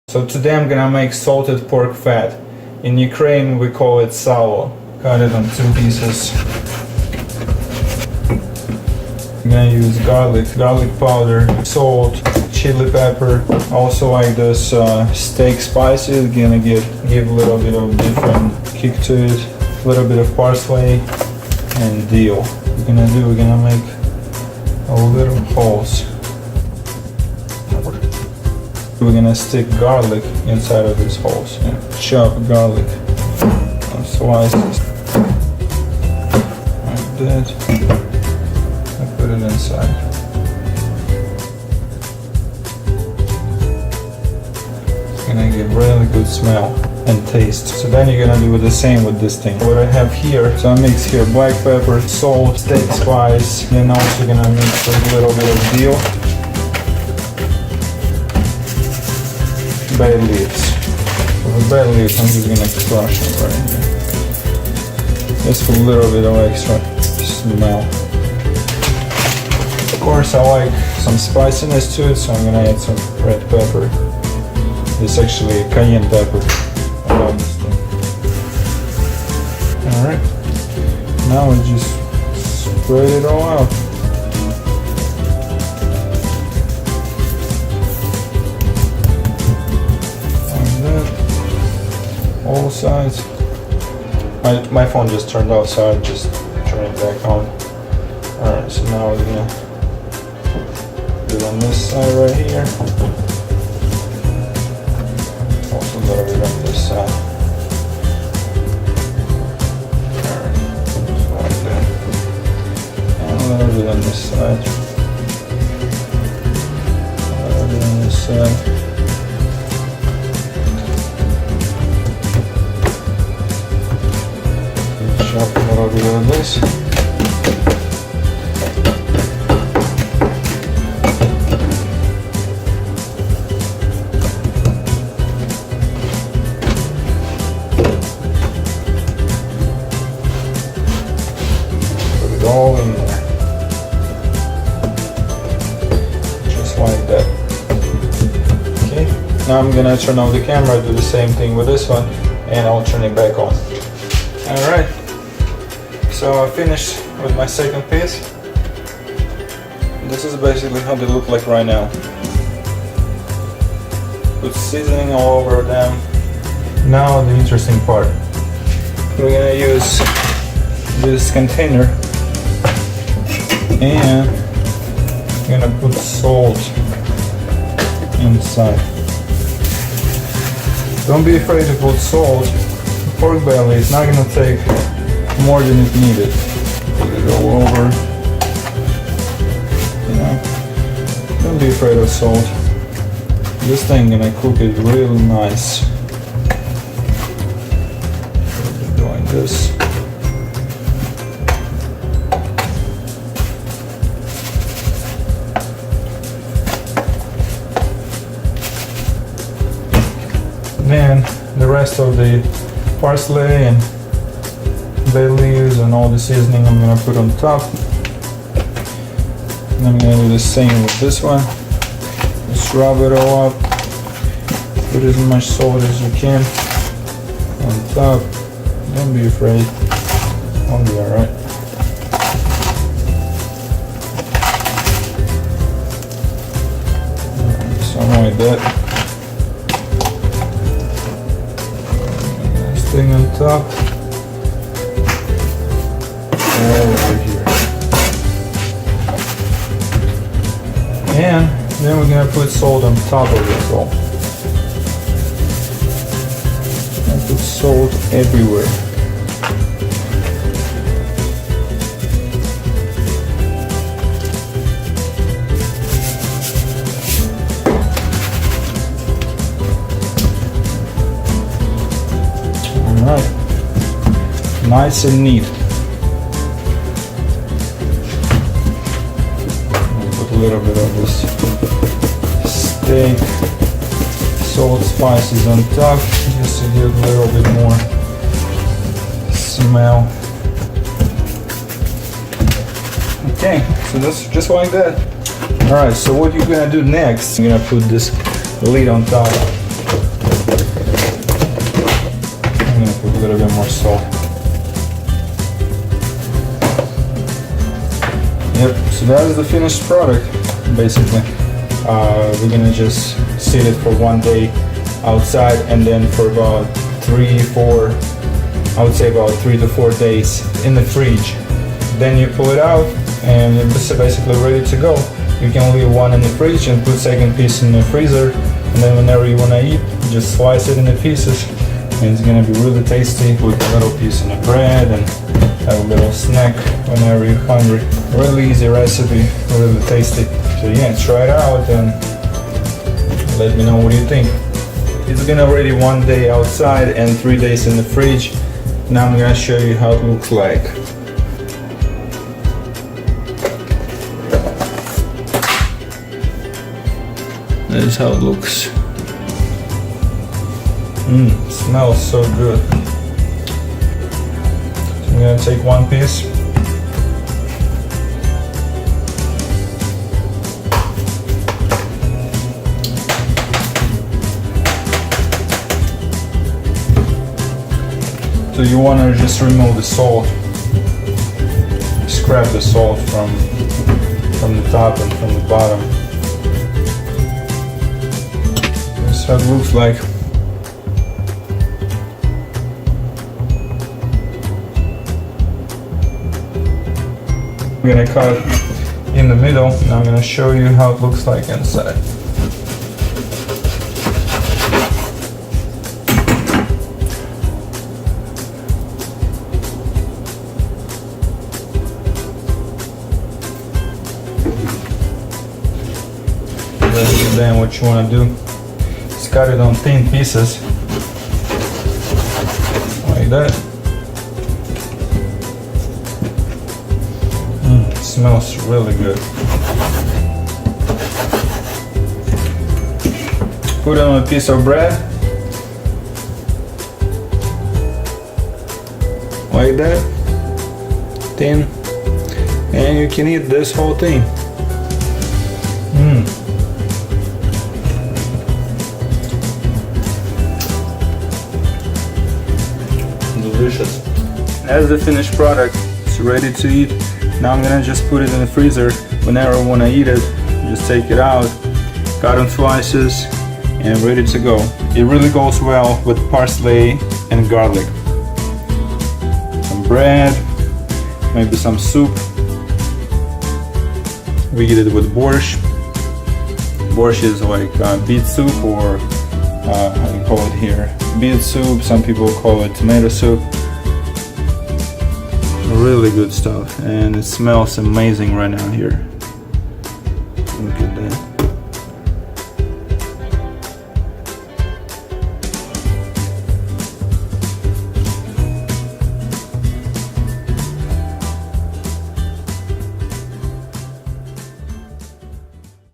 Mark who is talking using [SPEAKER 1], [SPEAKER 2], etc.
[SPEAKER 1] So today I'm gonna make salted pork fat. In Ukraine we call it Salo. Cut it on 2 pieces. I'm gonna use garlic powder, salt, chili pepper. Also like this steak spices, gonna give a little bit of different kick to it. A little bit of parsley and dill. We're gonna make a little holes. We're gonna stick garlic inside of these holes. Chop garlic on slices like that. I put it inside. It's gonna give really good smell and taste. So then you're gonna do the same with this thing. What I have here, so I mix here black pepper, salt, steak spice, then also gonna mix a little bit of dill. Bay leaves. For the bay leaves, I'm just gonna crush them right here. Just for a little bit of extra smell. Of course, I like some spiciness to it, so I'm gonna add some red pepper. It's actually cayenne pepper. I love this thing. Alright. Now we just spread it all out. All sides. My phone just turned off, so I just turned it back on. Alright, so now we're gonna do it on this side right here. Also a little bit on this side. Alright, just like that. And a little bit on this side. A little bit on this side. Chop a little bit of this. Put it all in there. Just like that. Okay. Now I'm gonna turn off the camera, do the same thing with this one, and I'll turn it back on. Alright. So I finished with my second piece. This is basically how they look like right now. Put seasoning all over them. Now the interesting part. We're gonna use this container and we're gonna put salt inside. Don't be afraid to put salt. Pork belly is not gonna take more than it needed. Put it all over. You know, don't be afraid of salt. This thing gonna cook it real nice. Doing this. Then the rest of the parsley and bay leaves and all the seasoning I'm gonna put on top. And I'm gonna do the same with this one. Just rub it all up. Put as much salt as you can on top. Don't be afraid. I'll be alright. Something like that. This thing on top. Over here. And then we're gonna put salt on top of it all. And put salt everywhere. Alright. Nice and neat. A little bit of this steak, salt, spices on top, just to give a little bit more smell. Okay, so that's just like that. Alright, so what you're gonna do next, you're gonna put this lid on top. more salt. Yep, so that is the finished product, basically. We're gonna just sit it for 1 day outside, and then for about 3-4, I would say about 3 to 4 days in the fridge. Then you pull it out, and it's basically ready to go. You can leave one in the fridge and put second piece in the freezer, and then whenever you wanna eat, just slice it into pieces. And it's gonna be really tasty with a little piece of the bread and have a little snack whenever you're hungry. Really easy recipe, really tasty. So yeah, try it out and let me know what you think. It's been already 1 day outside and 3 days in the fridge. Now I'm gonna show you how it looks like. That is how it looks. Smells so good. So I'm gonna take 1 piece. So you wanna just remove the salt. Scrap the salt from the top and from the bottom. That's how it looks like. I'm gonna cut it in the middle, and I'm gonna show you how it looks like inside. Then what you want to do is cut it on thin pieces like that. It smells really good. Put it on a piece of bread like that, thin, and you can eat this whole thing. Delicious. As the finished product, it's ready to eat. Now I'm gonna just put it in the freezer. Whenever I wanna eat it, just take it out, cut in slices, and ready to go. It really goes well with parsley and garlic. Some bread, maybe some soup. We eat it with borscht. Borscht is like beet soup, or how do you call it here? Beet soup, some people call it tomato soup. Really good stuff, and it smells amazing right now here.